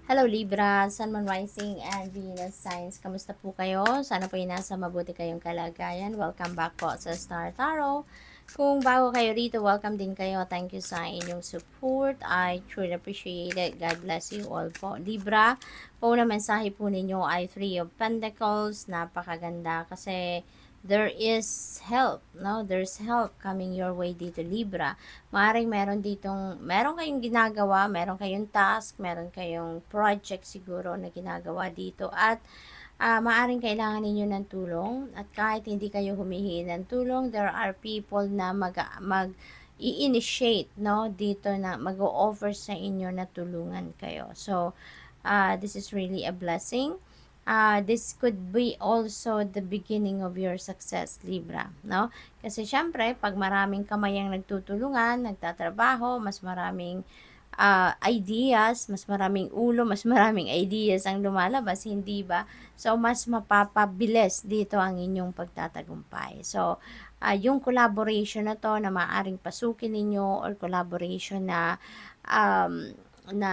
Hello Libra, Sun, Moon, Rising, and Venus signs. Kamusta po kayo? Sana po ay nasa mabuti kayong kalagayan. Welcome back po sa Star Tarot. Kung bago kayo rito, welcome din kayo. Thank you sa inyong support. I truly appreciate it. God bless you all po. Libra, po na mensahe po ninyo ay Three of Pentacles. Napakaganda kasi there is help, no? There's help coming your way dito, Libra. Maaaring meron kayong ginagawa, meron kayong task, meron kayong project siguro na ginagawa dito at maaaring kailangan ninyo ng tulong at kahit hindi kayo humihingi ng tulong, there are people na i-initiate, no, dito na mag-o-offer sa inyo na tulungan kayo. So, this is really a blessing. This could be also the beginning of your success, Libra, no? Kasi syempre, pag maraming kamay ang nagtutulungan, nagtatrabaho, mas maraming ideas, mas maraming ulo, mas maraming ideas ang lumalabas, hindi ba? So, mas mapapabilis dito ang inyong pagtatagumpay. So, yung collaboration na to na maaaring pasukin ninyo or collaboration um, na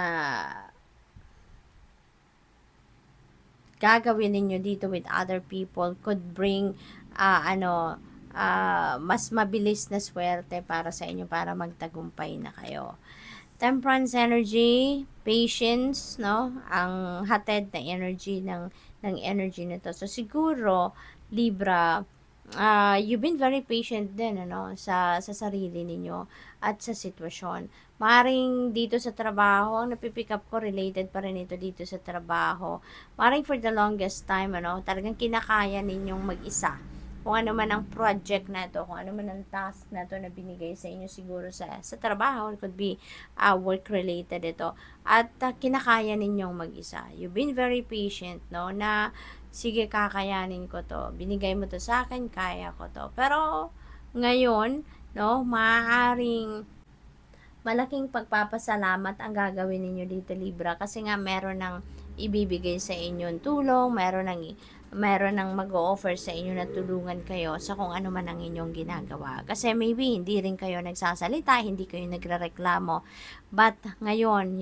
gagawin ninyo dito with other people could bring mas mabilis na swerte para sa inyo para magtagumpay na kayo. Temperance energy, patience, no? Ang hatid na energy ng energy nito. So siguro Libra, you've been very patient din sa sarili ninyo at sa sitwasyon. Maring dito sa trabaho, ang napipick up ko related pa rin ito dito sa trabaho. Maring for the longest time talagang kinakaya ninyong mag-isa. Kung ano man ang project na to, kung ano man ang task na to na binigay sa inyo siguro sa trabaho, it could be work related ito. At kinakaya ninyong mag-isa. You've been very patient, no, na sige, kakayanin ko to. Binigay mo to sa akin, kaya ko to. Pero, ngayon, no, maaaring malaking pagpapasalamat ang gagawin ninyo dito, Libra. Kasi nga, meron ng ibibigay sa inyong tulong, meron ng mag-o-offer sa inyo na tulungan kayo sa kung ano man ang inyong ginagawa. Kasi maybe hindi rin kayo nagsasalita, hindi kayo nagrereklamo. But ngayon,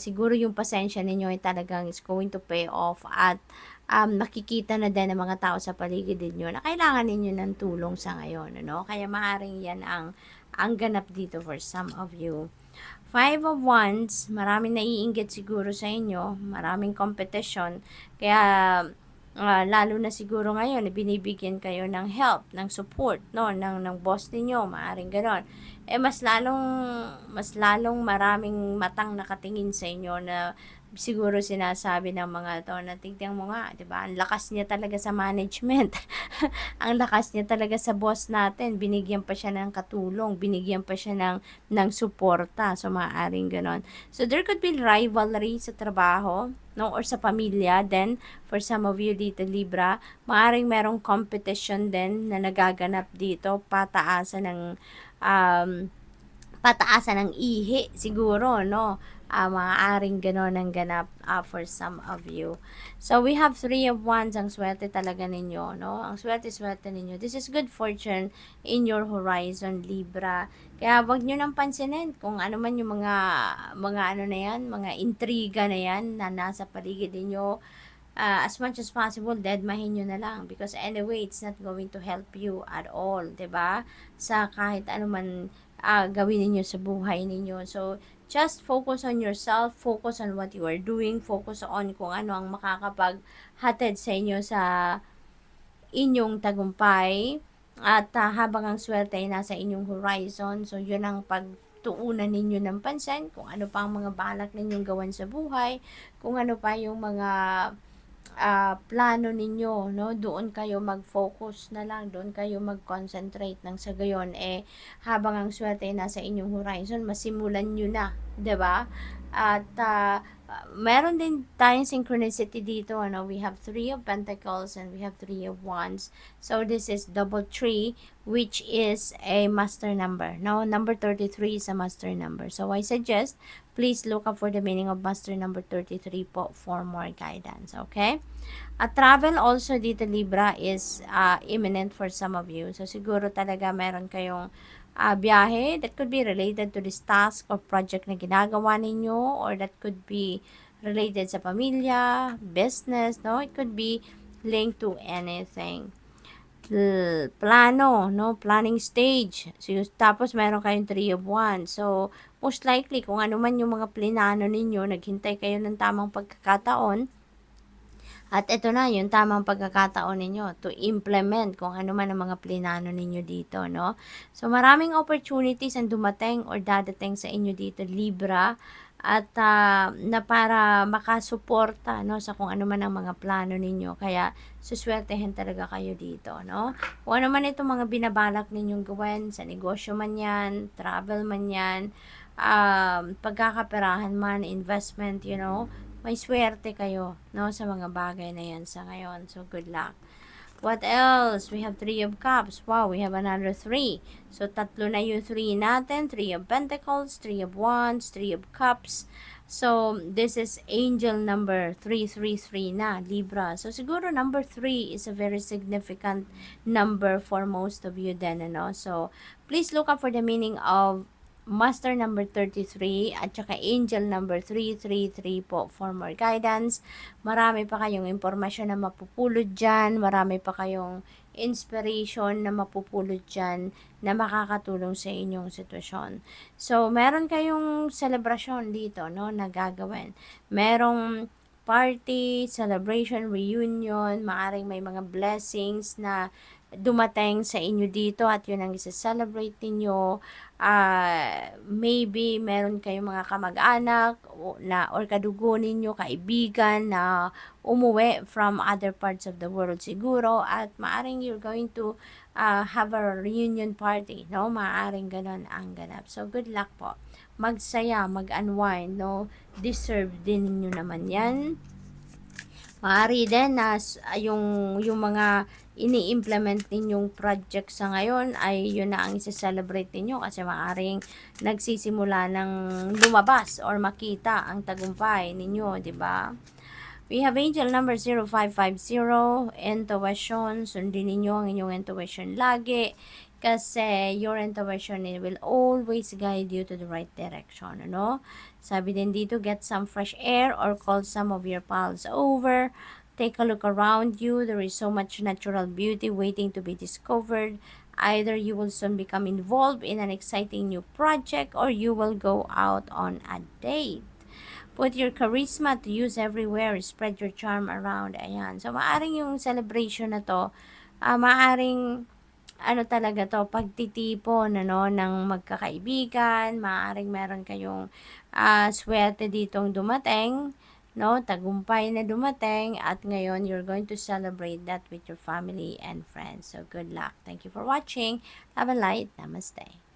siguro yung pasensya ninyo ay talagang is going to pay off at nakikita na din ng mga tao sa paligid ninyo na kailangan ninyo ng tulong sa ngayon, Kaya maaaring yan ang ganap dito for some of you. Five of Wands, maraming naiinggit siguro sa inyo, maraming competition, kaya lalo na siguro ngayon, binibigyan kayo ng help, ng support, ng boss ninyo, maaaring ganon. Mas lalong maraming matang nakatingin sa inyo na siguro sinasabi ng mga to na tignan mo nga, 'di ba? Ang lakas niya talaga sa management. Ang lakas niya talaga sa boss natin. Binigyan pa siya ng katulong, binigyan pa siya ng suporta. So maaaring ganon. So there could be rivalry sa trabaho, no, or sa pamilya. Then for some of you dito, Libra, maaaring merong competition din na nagaganap dito, um, pataasan ng ihi siguro, no? Maaaring gano'n ang ganap for some of you. So, we have Three of Wands. Ang swerte talaga ninyo, no? Ang swerte-swerte ninyo. This is good fortune in your horizon, Libra. Kaya wag nyo nang pansinin kung ano man yung mga ano na yan, mga intriga na yan na nasa paligid ninyo. As much as possible, deadmahin nyo na lang. Because anyway, it's not going to help you at all, 'di ba? Sa kahit ano man gawin ninyo sa buhay ninyo. So, just focus on yourself, focus on what you are doing, focus on kung ano ang makakapaghatid sa inyo sa inyong tagumpay. At habang ang swerte ay nasa inyong horizon, so yun ang pagtuunan ninyo ng pansin, kung ano pa ang mga balak ninyong gawan sa buhay, kung ano pa yung mga plano ninyo, no? Doon kayo mag-focus na lang, doon kayo mag-concentrate nang sa gayon habang ang swerte ay nasa inyong horizon, masimulan nyo na, 'di ba? At meron din tayong synchronicity dito, we have Three of Pentacles and we have Three of Wands. So this is double three, which is a master number, no? Number 33 is a master number. So I suggest please look up for the meaning of master number 33 po for more guidance, okay? At travel also dito, Libra, is imminent for some of you. So siguro talaga meron kayong biyahe. That could be related to this task or project na ginagawa ninyo, or that could be related sa pamilya, business, no? It could be linked to anything. Plano, no? Planning stage. So, tapos meron kayong 3 of Wands. So, most likely, kung ano man yung mga plinano ninyo, naghintay kayo ng tamang pagkakataon. At ito na, yung tamang pagkakataon ninyo to implement kung ano man ang mga plinano ninyo dito, no? So, maraming opportunities ang dumating or dadating sa inyo dito, Libra, at na para makasuporta, no, sa kung ano man ang mga plano ninyo. Kaya, suswertehin talaga kayo dito, no? Kung ano man itong mga binabalak ninyong gawin, sa negosyo man yan, travel man yan, pagkakaperahan man, investment, you know, may swerte kayo, no, sa mga bagay na yan sa ngayon. So, good luck. What else? We have 3 of Cups. Wow, we have another 3. So, tatlo na yung 3 natin. 3 of Pentacles, 3 of Wands, 3 of Cups. So, this is angel number 333 na, Libra. So, siguro number 3 is a very significant number for most of you then, ano. So, please look up for the meaning of Master number 33 at saka Angel number 333 po for more guidance. Marami pa kayong impormasyon na mapupulot dyan. Marami pa kayong inspiration na mapupulot dyan na makakatulong sa inyong sitwasyon. So, meron kayong celebration dito, no, na gagawin. Merong party, celebration, reunion, maaring may mga blessings na dumating sa inyo dito at yun ang isa-celebrate ninyo. Maybe meron kayong mga kamag-anak na or kadugo ninyo, kaibigan na umuwi from other parts of the world siguro, at maaring you're going to have a reunion party, no? Maaring ganon ang ganap. So, good luck po. Magsaya, mag-unwind, no? Deserve din ninyo naman yan. Maaari din na yung mga ini-implement ninyong project sa ngayon ay yun na ang isa-celebrate ninyo, kasi maaaring nagsisimula ng lumabas or makita ang tagumpay ninyo, di ba? We have angel number 0550, intuition. Sundin ninyo ang inyong intuition lagi, kasi your intuition will always guide you to the right direction, ano? Sabi din dito, get some fresh air or call some of your pals over. Take a look around you. There is so much natural beauty waiting to be discovered. Either you will soon become involved in an exciting new project or you will go out on a date. Put your charisma to use everywhere. Spread your charm around. Ayan. So, maaring yung celebration na to, maaring ano talaga to, pagtitipon, ano, ng magkakaibigan. Maaring meron kayong swerte ditong dumating, no, tagumpay na dumating, at ngayon you're going to celebrate that with your family and friends. So, good luck. Thank you for watching. Have a light. Namaste.